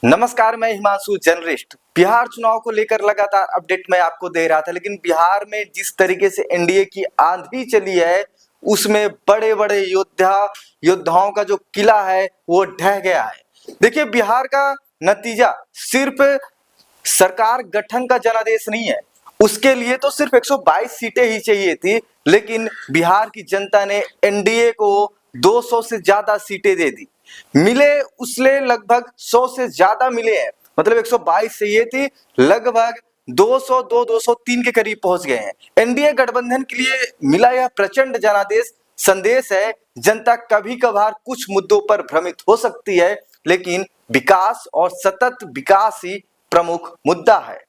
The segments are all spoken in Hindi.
नमस्कार, मैं हिमांशु जर्नलिस्ट। बिहार चुनाव को लेकर लगातार अपडेट मैं आपको दे रहा था, लेकिन बिहार में जिस तरीके से एनडीए की आंधी चली है उसमें बड़े बड़े योद्धाओं का जो किला है वो ढह गया है। देखिए, बिहार का नतीजा सिर्फ सरकार गठन का जनादेश नहीं है, उसके लिए तो सिर्फ 122 सीटें ही चाहिए थी, लेकिन बिहार की जनता ने एनडीए को 200 से ज्यादा सीटें दे दी। मिले उसले लगभग 100 से ज्यादा मिले हैं, मतलब 122 चाहिए थी, लगभग 202 203 के करीब पहुंच गए हैं। एनडीए गठबंधन के लिए मिला यह प्रचंड जनादेश संदेश है। जनता कभी कभार कुछ मुद्दों पर भ्रमित हो सकती है, लेकिन विकास और सतत विकास ही प्रमुख मुद्दा है।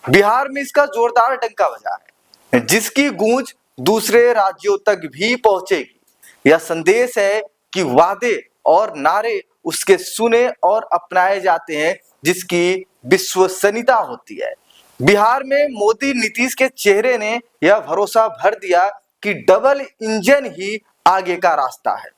बिहार में इसका जोरदार डंका बजा है, जिसकी गूंज दूसरे राज्यों तक भी पहुंचेगी। यह संदेश है कि वादे और नारे उसके सुने और अपनाए जाते हैं, जिसकी विश्वसनीयता होती है। बिहार में मोदी नीतीश के चेहरे ने यह भरोसा भर दिया कि डबल इंजन ही आगे का रास्ता है।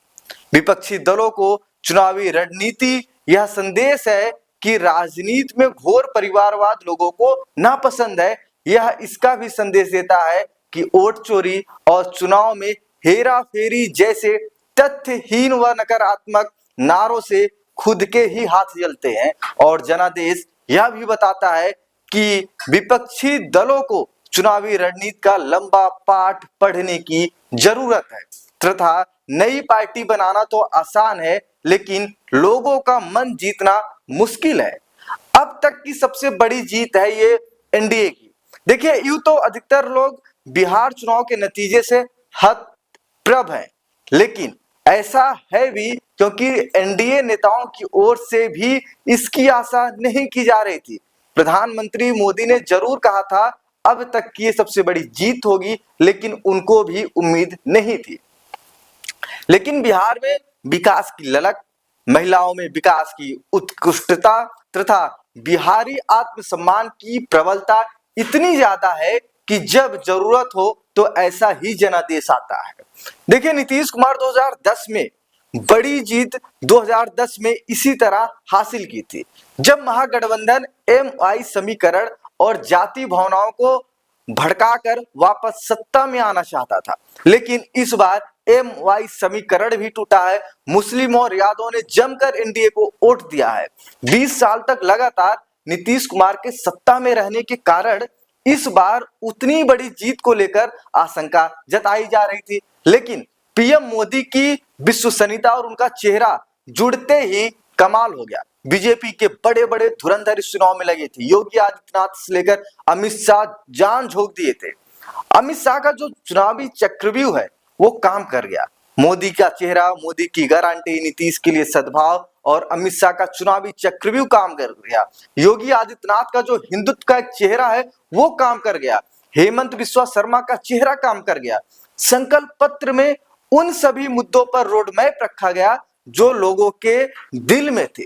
विपक्षी दलों को चुनावी रणनीति यह संदेश है कि राजनीति में घोर परिवारवाद लोगों को नापसंद है। यह इसका भी संदेश देता है कि वोट चोरी और चुनाव में हेरा फेरी जैसे तथ्यहीन व नकारात्मक नारों से खुद के ही हाथ जलते हैं। और जनादेश यह भी बताता है कि विपक्षी दलों को चुनावी रणनीति का लंबा पाठ पढ़ने की जरूरत है तथा नई पार्टी बनाना तो आसान है, लेकिन लोगों का मन जीतना मुश्किल है। अब तक की सबसे बड़ी जीत है ये एनडीए की। देखिए, यूं तो अधिकतर लोग बिहार चुनाव के नतीजे से हतप्रभ हैं, लेकिन ऐसा है भी क्योंकि एनडीए नेताओं की ओर से भी इसकी आशा नहीं की जा रही थी। प्रधानमंत्री मोदी ने जरूर कहा था अब तक की ये सबसे बड़ी जीत होगी, लेकिन उनको भी उम्मीद नहीं थी। लेकिन बिहार में विकास की ललक, महिलाओं में विकास की उत्कृष्टता तथा बिहारी आत्मसम्मान की प्रबलता इतनी ज्यादा है कि जब जरूरत हो तो ऐसा ही जनादेश आता है। देखिए, नीतीश कुमार 2010 में बड़ी जीत 2010 में इसी तरह हासिल की थी, जब महागठबंधन एमवाई समीकरण और जाति भावनाओं को भड़काकर वापस सत्ता में आना चाहता था। लेकिन इस बार एमवाई समीकरण भी टूटा है। मुस्लिम और यादवों ने जमकर एनडीए को वोट दिया है। 20 साल तक लगातार नीतीश कुमार के सत्ता में रहने के कारण इस बार उतनी बड़ी जीत को लेकर आशंका जताई जा रही थी, लेकिन पीएम मोदी की विश्वसनीयता और उनका चेहरा जुड़ते ही कमाल हो गया। बीजेपी के बड़े बड़े धुरंधर इस चुनाव में लगे थे। योगी आदित्यनाथ से लेकर अमित शाह जान झोंक दिए थे। अमित शाह का जो चुनावी चक्रव्यूह है वो काम कर गया। मोदी का चेहरा, मोदी की गारंटी, नीतीश के लिए सद्भाव और अमित शाह का चुनावी चक्रव्यूह काम कर गया। योगी आदित्यनाथ का जो हिंदुत्व का एक चेहरा है वो काम कर गया। हेमंत बिस्वा शर्मा का चेहरा काम कर गया। संकल्प पत्र में उन सभी मुद्दों पर रोड मैप रखा गया जो लोगों के दिल में थे।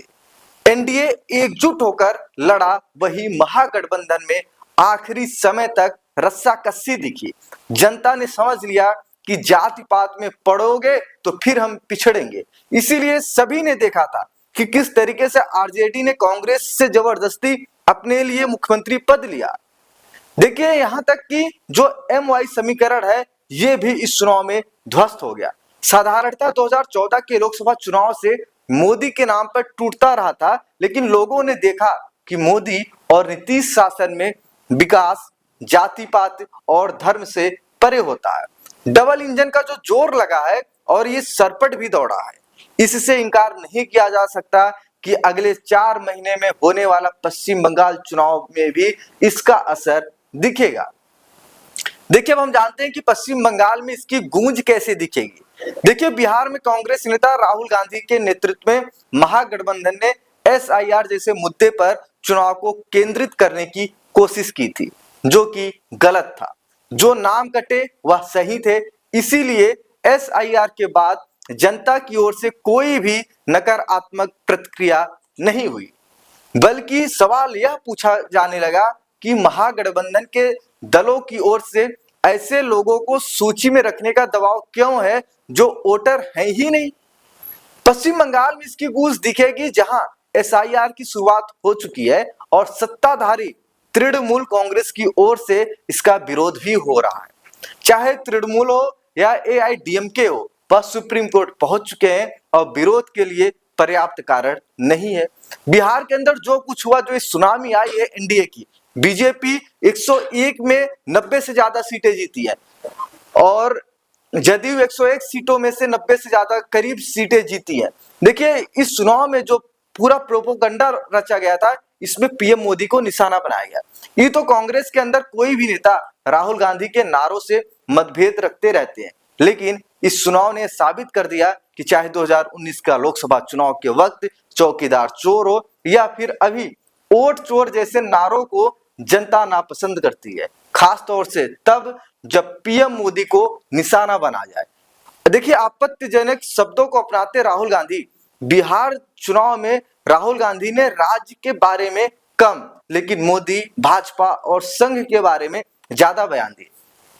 एनडीए एकजुट होकर लड़ा, वही महागठबंधन में आखिरी समय तक रस्साकसी दिखी। जनता ने समझ लिया कि जाति पात में पड़ोगे तो फिर हम पिछड़ेंगे। इसीलिए सभी ने देखा था कि किस तरीके से आरजेडी ने कांग्रेस से जबरदस्ती अपने लिए मुख्यमंत्री पद लिया। देखिए, यहां तक कि जो एमवाई समीकरण है ये भी इस चुनाव में ध्वस्त हो गया। साधारणतः 2014 के लोकसभा चुनाव से मोदी के नाम पर टूटता रहा था, लेकिन लोगों ने देखा कि मोदी और नीतीश शासन में विकास जाति पात और धर्म से परे होता है। डबल इंजन का जो जोर लगा है और ये सरपट भी दौड़ा है, इससे इनकार नहीं किया जा सकता कि अगले 4 महीने में होने वाला पश्चिम बंगाल चुनाव में भी इसका असर दिखेगा। देखिए, अब हम जानते हैं कि पश्चिम बंगाल में इसकी गूंज कैसे दिखेगी। देखिए, बिहार में कांग्रेस नेता राहुल गांधी के नेतृत्व में महागठबंधन ने एसआईआर जैसे मुद्दे पर चुनाव को केंद्रित करने की कोशिश की थी, जो कि गलत था। जो नाम कटे वह सही थे। इसीलिए एसआईआर के बाद जनता की ओर से कोई भी नकारात्मक प्रतिक्रिया नहीं हुई, बल्कि सवाल यह पूछा जाने लगा कि महागठबंधन के दलों की ओर से ऐसे लोगों को सूची में रखने का दबाव क्यों है जो वोटर है ही नहीं। पश्चिम बंगाल में इसकी गूंज दिखेगी, जहां SIR की शुरुआत हो चुकी है और सत्ताधारी तृणमूल कांग्रेस की ओर से इसका विरोध भी हो रहा है। चाहे तृणमूल हो या AIADMK हो, वह सुप्रीम कोर्ट पहुंच चुके हैं और विरोध के लिए पर्याप्त कारण नहीं है। बिहार के अंदर जो कुछ हुआ, जो इस सुनामी आई है एनडीए की, बीजेपी 101 में 90 से ज्यादा सीटें जीती है और जदयू 101 सीटों में से 90 से ज्यादा करीब सीटें जीती है। देखिए, इस चुनाव में जो पूरा प्रोपोगंडा रचा गया था, इसमें पीएम मोदी को निशाना बनाया गया। ये तो कांग्रेस के अंदर कोई भी नेता राहुल गांधी के नारों से मतभेद रखते रहते हैं, लेकिन इस चुनाव ने साबित कर दिया कि चाहे 2019 का लोकसभा चुनाव के वक्त चौकीदार चोर हो या फिर अभी वोट चोर जैसे नारों को जनता नापसंद करती है, खास तौर से तब जब पीएम मोदी को निशाना बना जाए। देखिए, आपत्तिजनक शब्दों को अपनाते राहुल गांधी, बिहार चुनाव में राहुल गांधी ने राज्य के बारे में कम, लेकिन मोदी, भाजपा और संघ के बारे में ज्यादा बयान दिए।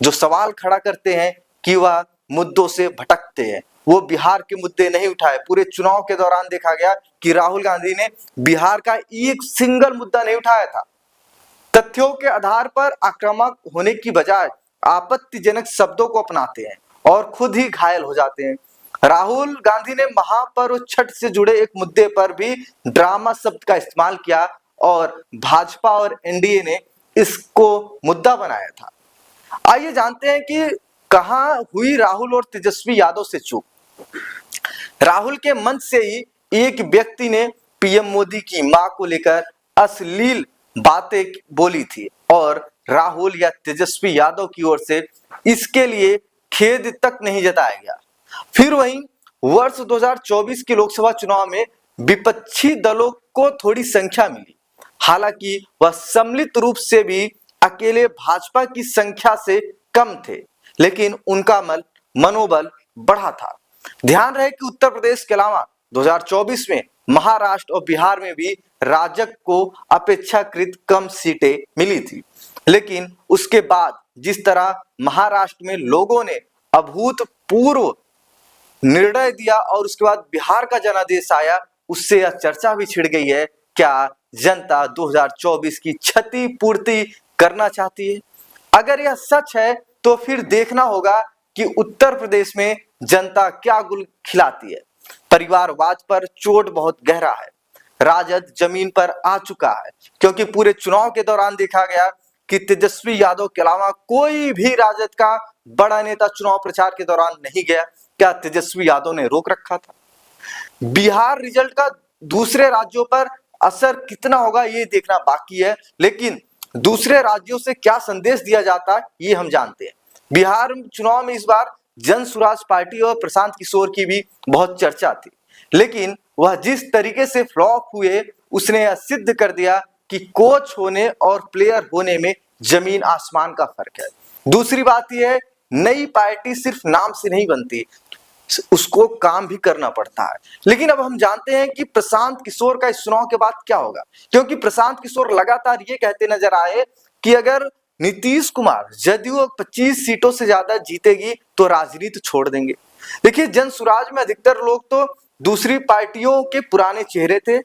जो सवाल खड़ा करते हैं कि वह मुद्दों से भटकते हैं, वो बिहार के मुद्दे नहीं उठाए। पूरे चुनाव के दौरान देखा गया कि राहुल गांधी ने बिहार का एक सिंगल मुद्दा नहीं उठाया था। तथ्यों के आधार पर आक्रामक होने की बजाय आपत्तिजनक शब्दों को अपनाते हैं और खुद ही घायल हो जाते हैं। राहुल गांधी ने महापर्व छठ से जुड़े एक मुद्दे पर भी ड्रामा शब्द का इस्तेमाल किया और भाजपा और एनडीए ने इसको मुद्दा बनाया था। आइए जानते हैं कि कहां हुई राहुल और तेजस्वी यादव से चूक। राहुल के मंच से ही एक व्यक्ति ने पीएम मोदी की मां को लेकर अश्लील बातें बोली थी और राहुल या तेजस्वी यादव की ओर से इसके लिए खेद तक नहीं जताया गया। फिर वहीं वर्ष 2024 के लोकसभा चुनाव में विपक्षी दलों को थोड़ी संख्या मिली, हालांकि वह सम्मिलित रूप से भी अकेले भाजपा की संख्या से कम थे, लेकिन उनका मनोबल बढ़ा था। ध्यान रहे कि उत्तर प्रदेश के अलावा 2024 में महाराष्ट्र और बिहार में भी राजग को अपेक्षाकृत कम सीटें मिली थी, लेकिन उसके बाद जिस तरह महाराष्ट्र में लोगों ने अभूतपूर्व निर्णय दिया और उसके बाद बिहार का जनादेश आया, उससे यह चर्चा भी छिड़ गई है, क्या जनता 2024 की क्षतिपूर्ति करना चाहती है? अगर यह सच है तो फिर देखना होगा कि उत्तर प्रदेश में जनता क्या गुल खिलाती है। परिवारवाद पर चोट बहुत गहरा है, राजद जमीन पर आ चुका है, क्योंकि पूरे चुनाव के दौरान देखा गया कि तेजस्वी यादव के अलावा कोई भी राजद का बड़ा नेता चुनाव प्रचार के दौरान नहीं गया। क्या तेजस्वी यादव ने रोक रखा था? बिहार रिजल्ट का दूसरे राज्यों पर असर कितना होगा ये देखना बाकी है, लेकिन दूसरे राज्यों से क्या संदेश दिया जाता है ये हम जानते हैं। बिहार चुनाव में इस बार जन स्वराज पार्टी और प्रशांत किशोर की भी बहुत चर्चा थी, लेकिन वह जिस तरीके से फ्लॉप हुए उसने यह सिद्ध कर दिया कि कोच होने और प्लेयर होने में जमीन आसमान का फर्क है। दूसरी बात यह है, नई पार्टी सिर्फ नाम से नहीं बनती, उसको काम भी करना पड़ता है। लेकिन अब हम जानते हैं कि प्रशांत किशोर का इस चुनाव के बाद क्या होगा, क्योंकि प्रशांत किशोर लगातार ये कहते नजर आए कि अगर नीतीश कुमार जदयू 25 सीटों से ज्यादा जीतेगी तो राजनीति छोड़ देंगे। देखिए, जन स्वराज में अधिकतर लोग तो दूसरी पार्टियों के पुराने चेहरे थे।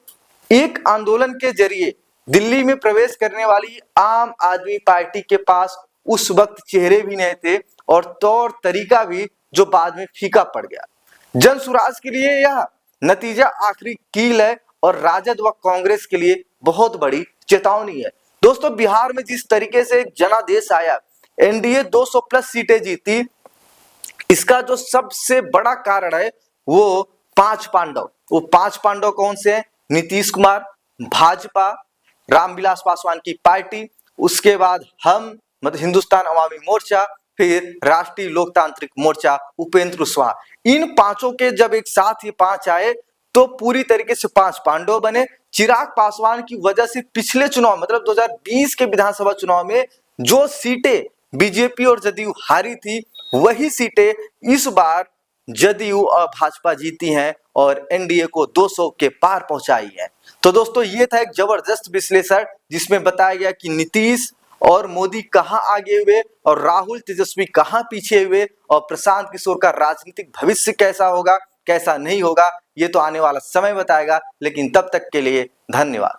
एक आंदोलन के जरिए दिल्ली में प्रवेश करने वाली आम आदमी पार्टी के पास उस वक्त चेहरे भी नहीं थे और तौर तरीका भी, जो बाद में फीका पड़ गया। जन स्वराज के लिए यह नतीजा आखिरी कील है और राजद व कांग्रेस के लिए बहुत बड़ी चेतावनी है। दोस्तों, बिहार में जिस तरीके से एक जनादेश आया, एनडीए 200 प्लस सीटें जीती, इसका जो सबसे बड़ा कारण है वो पांच पांडव। वो पांच पांडव कौन से हैं? नीतीश कुमार, भाजपा, रामविलास पासवान की पार्टी, उसके बाद हम मतलब हिंदुस्तान अवामी मोर्चा, फिर राष्ट्रीय लोकतांत्रिक मोर्चा उपेंद्र कुशवाहा। इन पांचों के जब एक साथ ये पांच आए तो पूरी तरीके से पांच पांडव बने। चिराग पासवान की वजह से पिछले चुनाव मतलब 2020 के विधानसभा चुनाव में जो सीटें बीजेपी और जदयू हारी थी, वही सीटें इस बार जदयू और भाजपा जीती हैं और एनडीए को 200 के पार पहुंचाई है। तो दोस्तों, ये था एक जबरदस्त विश्लेषण जिसमें बताया गया कि नीतीश और मोदी कहां आगे हुए और राहुल तेजस्वी कहां पीछे हुए और प्रशांत किशोर का राजनीतिक भविष्य कैसा होगा कैसा नहीं होगा ये तो आने वाला समय बताएगा। लेकिन तब तक के लिए धन्यवाद।